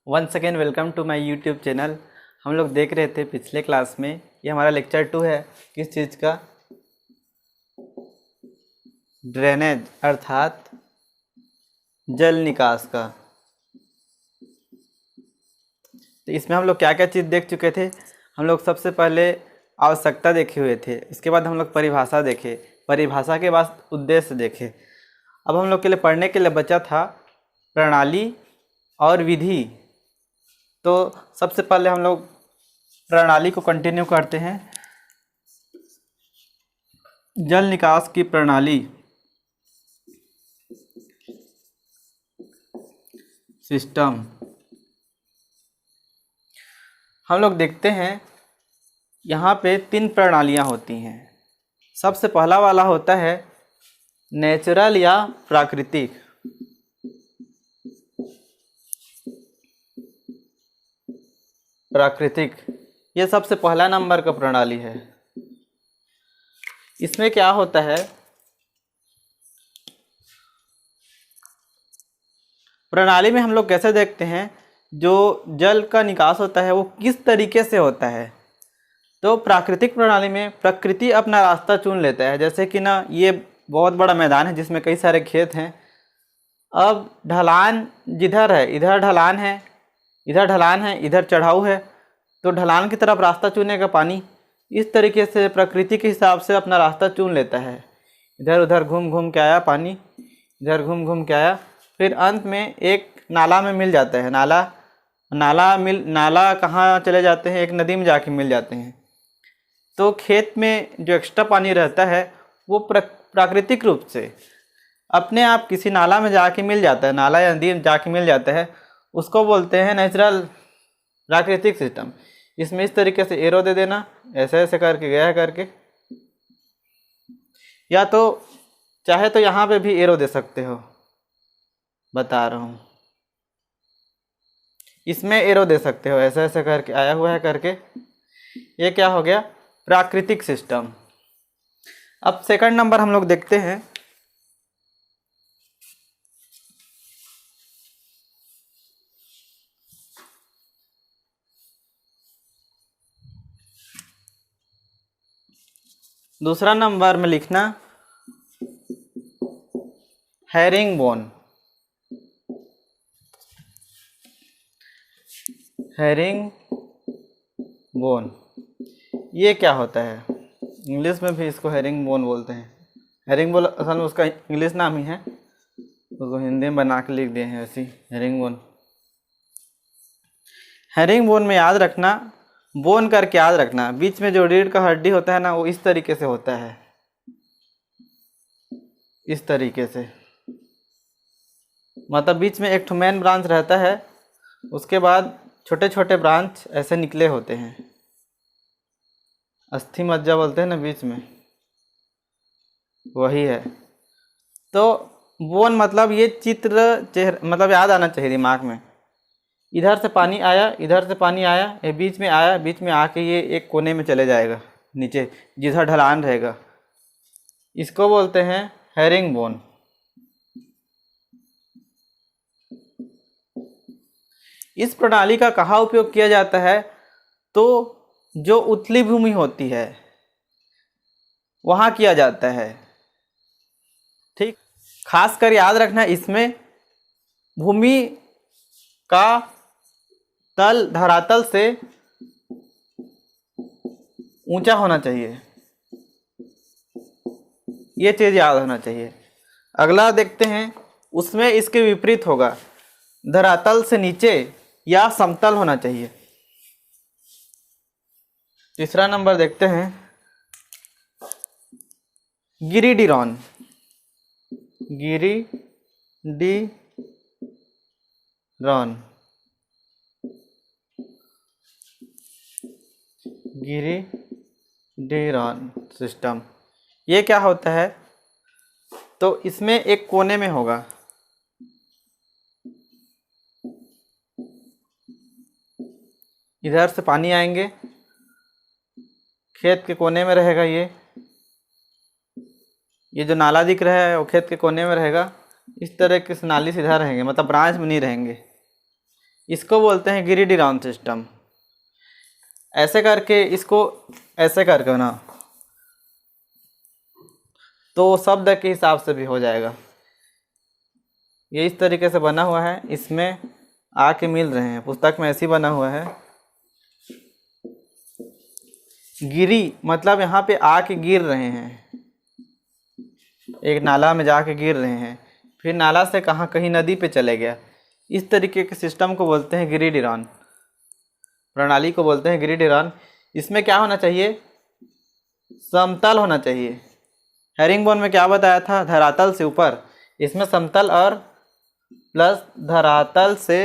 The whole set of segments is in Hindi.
Once again welcome to my YouTube channel. हम लोग देख रहे थे पिछले क्लास में, ये हमारा लेक्चर 2 है। किस चीज़ का? ड्रेनेज अर्थात जल निकास का। तो इसमें हम लोग क्या क्या चीज़ देख चुके थे। हम लोग सबसे पहले आवश्यकता देखे हुए थे, इसके बाद हम लोग परिभाषा देखे, परिभाषा के बाद उद्देश्य देखे। अब हम लोग के लिए पढ़ने के लिए बचा था प्रणाली और विधि। तो सबसे पहले हम लोग प्रणाली को कंटिन्यू करते हैं। जल निकास की प्रणाली, सिस्टम। हम लोग देखते हैं यहाँ पे 3 प्रणालियाँ होती हैं। सबसे पहला वाला होता है नेचुरल या प्राकृतिक। प्राकृतिक ये सबसे पहला नंबर का प्रणाली है। इसमें क्या होता है, प्रणाली में हम लोग कैसे देखते हैं जो जल का निकास होता है वो किस तरीके से होता है। तो प्राकृतिक प्रणाली में प्रकृति अपना रास्ता चुन लेता है। जैसे कि ना, ये बहुत बड़ा मैदान है जिसमें कई सारे खेत हैं। अब ढलान जिधर है, इधर ढलान है, इधर ढलान है, इधर चढ़ाऊ है, तो ढलान की तरफ रास्ता चुनेगा पानी। इस तरीके से प्रकृति के हिसाब से अपना रास्ता चुन लेता है। इधर उधर घूम घूम के आया पानी, इधर घूम घूम के आया, फिर अंत में एक नाला में मिल जाता है। नाला कहाँ चले जाते हैं? एक नदी में जाके मिल जाते हैं। तो खेत में जो एक्स्ट्रा पानी रहता है वो प्राकृतिक रूप से अपने आप किसी नाला में जाके मिल जाता है, नाला या नदी में जाके मिल जाता है। उसको बोलते हैं नेचुरल प्राकृतिक सिस्टम। इसमें इस तरीके से एरो दे देना, ऐसे ऐसे करके गया करके, या तो चाहे तो यहाँ पे भी एरो दे सकते हो, बता रहा हूँ। इसमें एरो दे सकते हो, ऐसे ऐसे करके आया हुआ है करके। ये क्या हो गया? प्राकृतिक सिस्टम। अब सेकंड नंबर हम लोग देखते हैं दूसरा नंबर में लिखना हेरिंगबोन। हेरिंगबोन ये क्या होता है? इंग्लिश में भी इसको हेरिंगबोन बोलते हैं। हेरिंगबोन असल में उसका इंग्लिश नाम ही है, उसको हिंदी में बना के लिख दिए हैं ऐसी, हेरिंगबोन। हेरिंगबोन में याद रखना, बोन करके याद रखना, बीच में जो रीढ़ का हड्डी होता है ना, वो इस तरीके से होता है, इस तरीके से। मतलब बीच में एक ठो मेन ब्रांच रहता है, उसके बाद छोटे छोटे ब्रांच ऐसे निकले होते हैं। अस्थि मज्जा बोलते हैं ना बीच में, वही है। तो बोन मतलब ये चित्र मतलब याद आना चाहिए दिमाग में। इधर से पानी आया, इधर से पानी आया, ये बीच में आया, बीच में आके ये एक कोने में चले जाएगा नीचे, जिधर ढलान रहेगा। इसको बोलते हैं हेरिंगबोन। इस प्रणाली का कहाँ उपयोग किया जाता है? तो जो उथली भूमि होती है वहाँ किया जाता है। ठीक, खास कर याद रखना, इसमें भूमि का तल धरातल से ऊंचा होना चाहिए, ये चीज़ याद होना चाहिए। अगला देखते हैं, उसमें इसके विपरीत होगा, धरातल से नीचे या समतल होना चाहिए। तीसरा नंबर देखते हैं गिरिडीरॉन। गिरिडीरॉन सिस्टम। ये क्या होता है? तो इसमें एक कोने में होगा, इधर से पानी आएंगे, खेत के कोने में रहेगा। ये जो नाला दिख रहा है वो खेत के कोने में रहेगा। इस तरह के नाली सीधा रहेंगे, मतलब ब्रांच में नहीं रहेंगे। इसको बोलते हैं गिरी डिरान सिस्टम। ऐसे करके इसको ऐसे करके ना तो शब्द के हिसाब से भी हो जाएगा। ये इस तरीके से बना हुआ है, इसमें आके मिल रहे हैं, पुस्तक में ऐसे ही बना हुआ है। गिरी मतलब यहाँ पे आके गिर रहे हैं, एक नाला में जाके गिर रहे हैं, फिर नाला से कहाँ कहीं नदी पे चले गया। इस तरीके के सिस्टम को बोलते हैं गिरी डिरान, प्रणाली को बोलते हैं गिरी डिरान। इसमें क्या होना चाहिए, समतल होना चाहिए। हेरिंगबोन में क्या बताया था, धरातल से ऊपर, इसमें समतल और प्लस धरातल से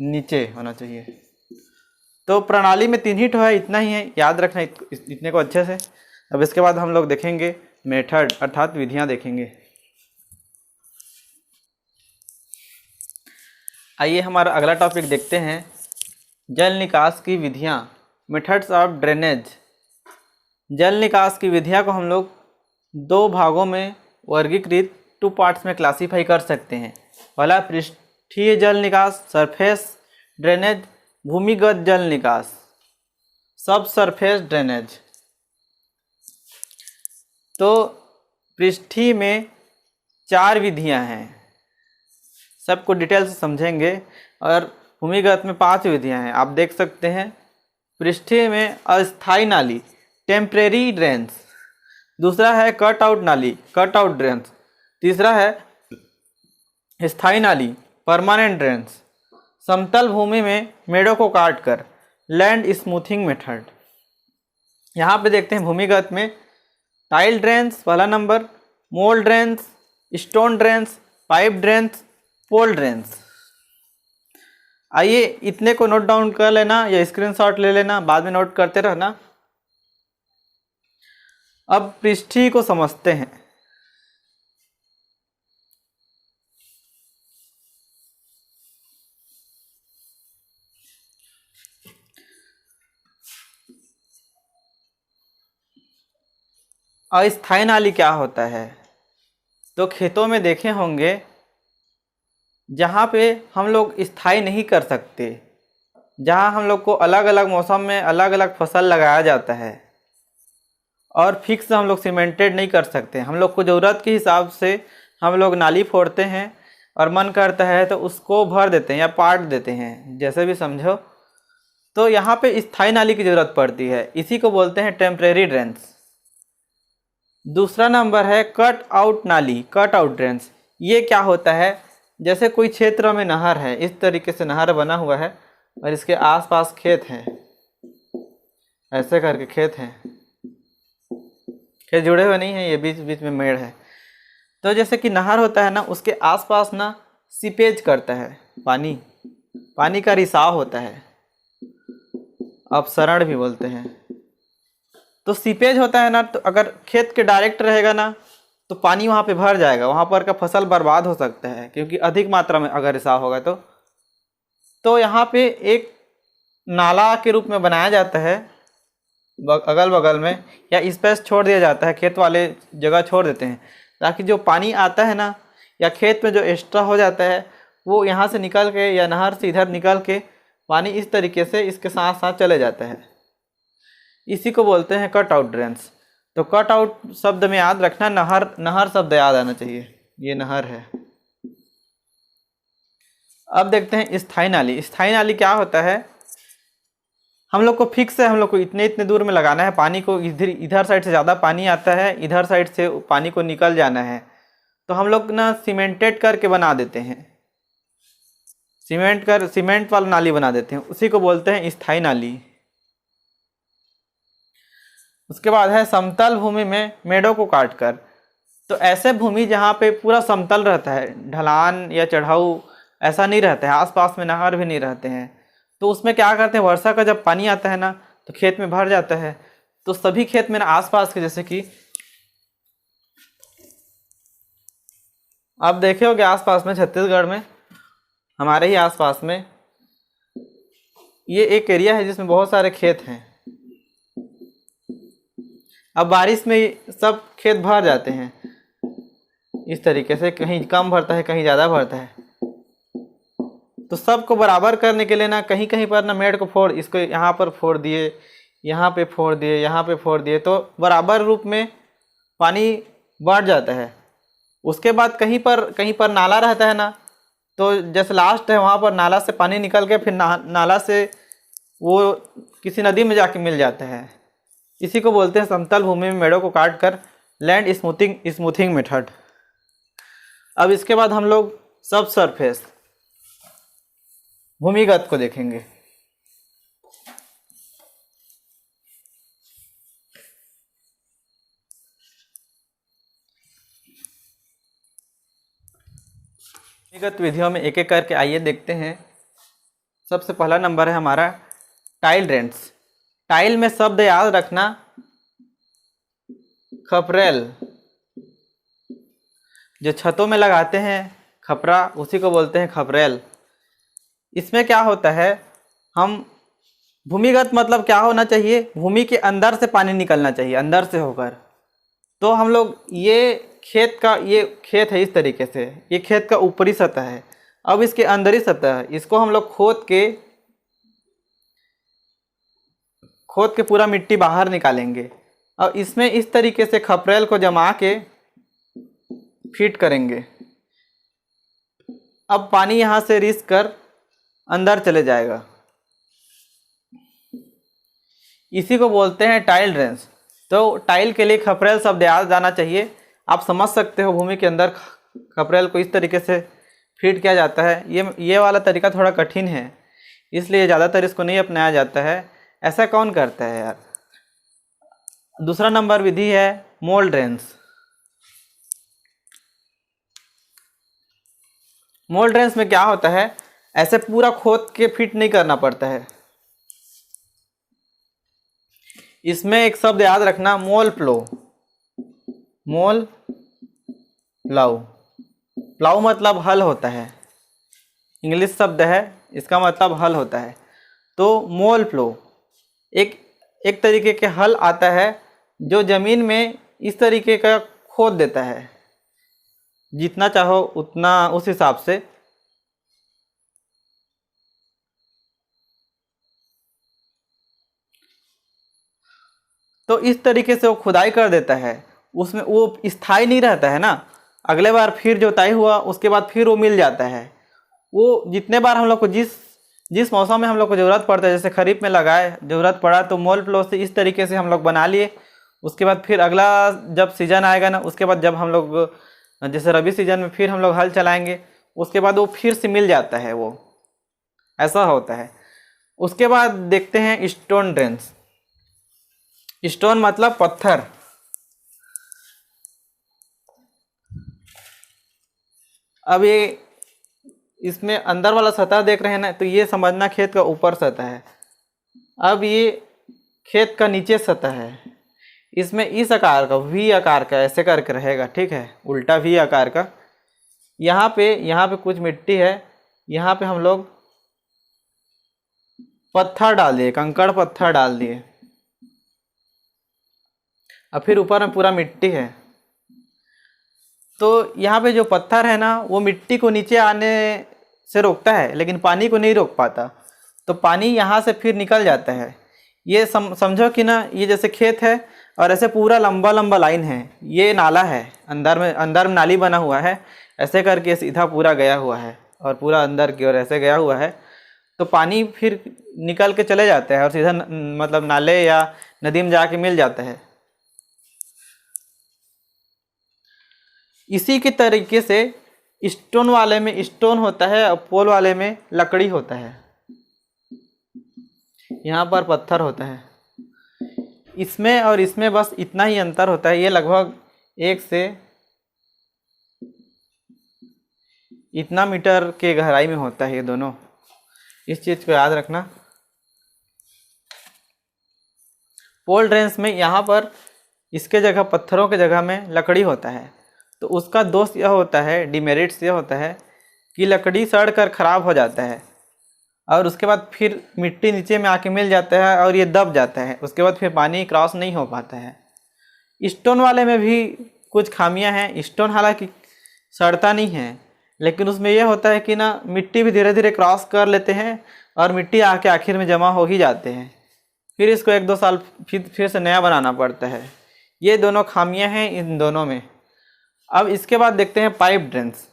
नीचे होना चाहिए। तो प्रणाली में 3 ही ठो है, इतना ही है, याद रखना इतने को अच्छे से। अब इसके बाद हम लोग देखेंगे मेथड अर्थात विधियां देखेंगे। आइए हमारा अगला टॉपिक देखते हैं, जल निकास की विधियां, मेथड्स ऑफ ड्रेनेज। जल निकास की विधियां को हम लोग 2 भागों में वर्गीकृत, 2 पार्ट्स में क्लासीफाई कर सकते हैं। पहला पृष्ठीय जल निकास, सरफेस ड्रेनेज, भूमिगत जल निकास, सब सरफेस ड्रेनेज। तो पृष्ठीय में 4 विधियां हैं, सबको डिटेल से समझेंगे। और भूमिगत में 5 विधियां हैं, आप देख सकते हैं। पृष्ठीय में अस्थायी नाली, टेम्परेरी ड्रेन्स। दूसरा है कट आउट नाली, कट आउट ड्रेन्स। तीसरा है स्थायी नाली, परमानेंट ड्रेन्स। समतल भूमि में मेड़ों को काट कर, लैंड स्मूथिंग मेथड। यहाँ पे देखते हैं भूमिगत में टाइल ड्रेन्स पहला number, mould drains, stone drains, pipe drains, pole drains. आइए इतने को नोट डाउन कर लेना या स्क्रीनशॉट ले लेना, बाद में नोट करते रहना। अब पृष्ठीय को समझते हैं। अस्थायी नाली क्या होता है, तो खेतों में देखे होंगे जहाँ पे हम लोग स्थायी नहीं कर सकते, जहाँ हम लोग को अलग अलग मौसम में अलग अलग फसल लगाया जाता है और फिक्स हम लोग सीमेंटेड नहीं कर सकते। हम लोग को ज़रूरत के हिसाब से हम लोग नाली फोड़ते हैं और मन करता है तो उसको भर देते हैं या पाट देते हैं, जैसे भी समझो। तो यहाँ पे स्थायी नाली की ज़रूरत पड़ती है, इसी को बोलते हैं टेम्परेरी ड्रेन्स। दूसरा नंबर है कट आउट नाली, कट आउट ड्रेन्स। ये क्या होता है, जैसे कोई क्षेत्र में नहर है, इस तरीके से नहर बना हुआ है और इसके आसपास खेत हैं, ऐसे करके खेत हैं, खेत जुड़े हुए नहीं हैं, ये बीच बीच में मेड़ है। तो जैसे कि नहर होता है ना, उसके आसपास ना सीपेज करता है, पानी का रिसाव होता है, अपसरण भी बोलते हैं। तो सीपेज होता है ना, तो अगर खेत के डायरेक्ट रहेगा ना तो पानी वहाँ पे भर जाएगा, वहाँ पर का फसल बर्बाद हो सकता है, क्योंकि अधिक मात्रा में अगर रिसाव होगा तो यहाँ पे एक नाला के रूप में बनाया जाता है अगल बगल में, या स्पेस छोड़ दिया जाता है, खेत वाले जगह छोड़ देते हैं, ताकि जो पानी आता है ना या खेत में जो एक्स्ट्रा हो जाता है वो यहाँ से निकल के या नहर से इधर निकल के पानी इस तरीके से इसके साथ साथ चले जाता है। इसी को बोलते हैं कट आउट ड्रेन्स। तो कट आउट शब्द में याद रखना, नहर शब्द याद आना चाहिए, ये नहर है। अब देखते हैं स्थायी नाली। स्थायी नाली क्या होता है, हम लोग को फिक्स है, हम लोग को इतने दूर में लगाना है पानी को, इधर साइड से ज़्यादा पानी आता है, इधर साइड से पानी को निकल जाना है, तो हम लोग ना सीमेंटेड करके बना देते हैं, सीमेंट वाला नाली बना देते हैं, उसी को बोलते हैं स्थायी नाली। उसके बाद है समतल भूमि में मेड़ों को काटकर। तो ऐसे भूमि जहाँ पे पूरा समतल रहता है, ढलान या चढ़ाऊ ऐसा नहीं रहता है, आसपास में नहर भी नहीं रहते हैं, तो उसमें क्या करते हैं, वर्षा का जब पानी आता है ना तो खेत में भर जाता है। तो सभी खेत में आसपास के, जैसे कि आप देखे होंगे आसपास में छत्तीसगढ़ में, हमारे ही आसपास में ये एक एरिया है जिसमें बहुत सारे खेत हैं। अब बारिश में सब खेत भर जाते हैं इस तरीके से, कहीं कम भरता है कहीं ज़्यादा भरता है। तो सबको बराबर करने के लिए ना कहीं कहीं पर ना मेड़ को फोड़, इसको यहाँ पर फोड़ दिए, यहाँ पे फोड़ दिए, यहाँ पे फोड़ दिए, तो बराबर रूप में पानी बढ़ जाता है। उसके बाद कहीं पर नाला रहता है ना, तो जैसे लास्ट है वहाँ पर नाला से पानी निकल के फिर नाला से वो किसी नदी में जाके मिल जाता है। इसी को बोलते हैं समतल भूमि में मेड़ों को काट कर लैंड स्मूथिंग मेथड। अब इसके बाद हम लोग सब सरफेस भूमिगत को देखेंगे। भूमिगत विधियों में एक एक करके आइए देखते हैं। सबसे पहला नंबर है हमारा टाइल ड्रेन्स। टाइल में शब्द याद रखना खपरेल, जो छतों में लगाते हैं खपरा, उसी को बोलते हैं खपरेल। इसमें क्या होता है, हम भूमिगत मतलब क्या होना चाहिए, भूमि के अंदर से पानी निकलना चाहिए, अंदर से होकर। तो हम लोग ये खेत है इस तरीके से, ये खेत का ऊपरी सतह है। अब इसके अंदरी सतह है, इसको हम लोग खोद के पूरा मिट्टी बाहर निकालेंगे और इसमें इस तरीके से खपरेल को जमा के फिट करेंगे। अब पानी यहाँ से रिस कर अंदर चले जाएगा। इसी को बोलते हैं टाइल ड्रेन्स। तो टाइल के लिए खपरेल शब्द याद जाना चाहिए। आप समझ सकते हो भूमि के अंदर खपरेल को इस तरीके से फिट किया जाता है। ये वाला तरीका थोड़ा कठिन है, इसलिए ज़्यादातर इसको नहीं अपनाया जाता है। ऐसा कौन करता है यार। दूसरा नंबर विधि है मोल्ड ड्रेन्स। मोल्ड ड्रेन्स में क्या होता है, ऐसे पूरा खोद के फिट नहीं करना पड़ता है। इसमें एक शब्द याद रखना मोल प्लो। मोल प्लाउ, प्लाउ मतलब हल होता है, इंग्लिश शब्द है, इसका मतलब हल होता है। तो मोल प्लो एक तरीके के हल आता है जो ज़मीन में इस तरीके का खोद देता है, जितना चाहो उतना उस हिसाब से। तो इस तरीके से वो खुदाई कर देता है, उसमें वो स्थायी नहीं रहता है ना। अगले बार फिर जोताई हुआ उसके बाद फिर वो मिल जाता है। वो जितने बार हम लोग को जिस मौसम में हम लोग को ज़रूरत पड़ता है, जैसे खरीफ में लगाए ज़रूरत पड़ा तो मोल प्लो से इस तरीके से हम लोग बना लिए। उसके बाद फिर अगला जब सीज़न आएगा ना, उसके बाद जब हम लोग जैसे रबी सीजन में फिर हम लोग हल चलाएंगे, उसके बाद वो फिर से मिल जाता है, वो ऐसा होता है। उसके बाद देखते हैं स्टोन ड्रेन्स। स्टोन मतलब पत्थर। अब ये इसमें अंदर वाला सतह देख रहे हैं ना, तो ये समझना खेत का ऊपर सतह है। अब ये खेत का नीचे सतह है। इसमें इस आकार का वी आकार का ऐसे करके रहेगा, ठीक है, उल्टा वी आकार का। यहाँ पे कुछ मिट्टी है, यहाँ पे हम लोग पत्थर डाल दिए, कंकड़ पत्थर डाल दिए। अब फिर ऊपर में पूरा मिट्टी है। तो यहाँ पे जो पत्थर है ना, वो मिट्टी को नीचे आने से रोकता है, लेकिन पानी को नहीं रोक पाता। तो पानी यहाँ से फिर निकल जाता है। ये समझो कि ना, ये जैसे खेत है और ऐसे पूरा लंबा लंबा लाइन है, ये नाला है, अंदर में नाली बना हुआ है, ऐसे करके सीधा पूरा गया हुआ है और पूरा अंदर की ओर ऐसे गया हुआ है। तो पानी फिर निकल के चले जाता है और सीधा मतलब नाले या नदी में जाके मिल जाता है। इसी के तरीके से स्टोन वाले में स्टोन होता है और पोल वाले में लकड़ी होता है। यहाँ पर पत्थर होता है, इसमें और इसमें बस इतना ही अंतर होता है। ये लगभग 1 से इतना मीटर के गहराई में होता है ये दोनों। इस चीज़ को याद रखना। पोल ड्रेन्स में यहाँ पर इसके जगह पत्थरों के जगह में लकड़ी होता है। तो उसका दोष यह होता है, डिमेरिट्स यह होता है कि लकड़ी सड़ कर ख़राब हो जाता है और उसके बाद फिर मिट्टी नीचे में आके मिल जाता है और ये दब जाता है। उसके बाद फिर पानी क्रॉस नहीं हो पाता है। स्टोन वाले में भी कुछ खामियां हैं। स्टोन हालांकि सड़ता नहीं है, लेकिन उसमें यह होता है कि ना मिट्टी भी धीरे धीरे क्रॉस कर लेते हैं और मिट्टी आके आखिर में जमा हो ही जाते हैं, फिर इसको 1-2 साल फिर से नया बनाना पड़ता है। ये दोनों खामियां हैं इन दोनों में। अब इसके बाद देखते हैं पाइप ड्रेन्स।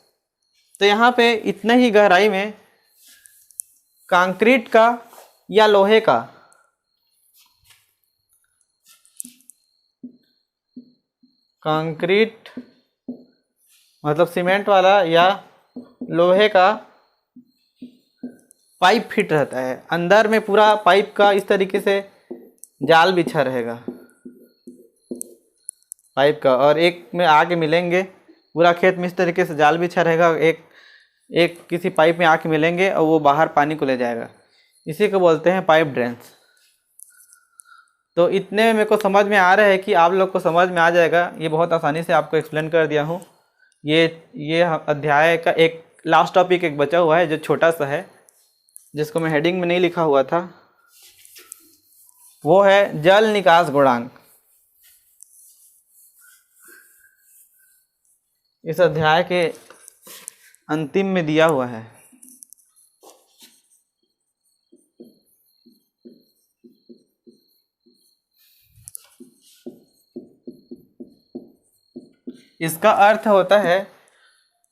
तो यहाँ पे इतने ही गहराई में कंक्रीट का या लोहे का कंक्रीट मतलब सीमेंट वाला या लोहे का पाइप फिट रहता है। अंदर में पूरा पाइप का इस तरीके से जाल बिछा रहेगा पाइप का, और एक में आके मिलेंगे, पूरा खेत में इस तरीके से जाल बिछा रहेगा, एक किसी पाइप में आके मिलेंगे और वो बाहर पानी को ले जाएगा। इसी को बोलते हैं पाइप ड्रेन्स। तो इतने में मेरे को समझ में आ रहा है कि आप लोग को समझ में आ जाएगा। ये बहुत आसानी से आपको एक्सप्लेन कर दिया हूँ। ये अध्याय का एक लास्ट टॉपिक एक बचा हुआ है जो छोटा सा है, जिसको मैं हेडिंग में नहीं लिखा हुआ था, वो है जल निकास गुणांक। इस अध्याय के अंतिम में दिया हुआ है। इसका अर्थ होता है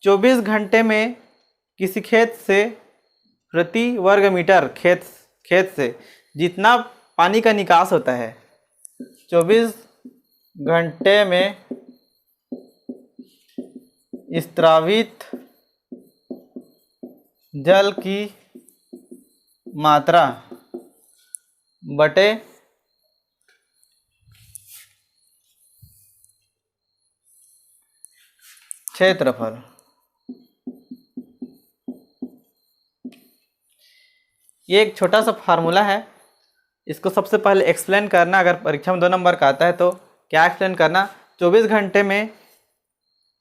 24 घंटे में किसी खेत से प्रति वर्ग मीटर खेत से जितना पानी का निकास होता है, 24 घंटे में स्रावित जल की मात्रा बटे क्षेत्रफल। ये एक छोटा सा फार्मूला है, इसको सबसे पहले एक्सप्लेन करना। अगर परीक्षा में 2 नंबर का आता है तो क्या एक्सप्लेन करना, 24 घंटे में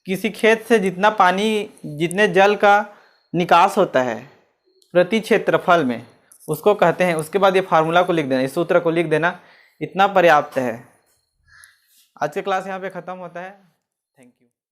किसी खेत से जितना पानी, जितने जल का निकास होता है प्रति क्षेत्रफल में, उसको कहते हैं। उसके बाद ये फार्मूला को लिख देना, इस सूत्र को लिख देना, इतना पर्याप्त है। आज की क्लास यहाँ पे ख़त्म होता है।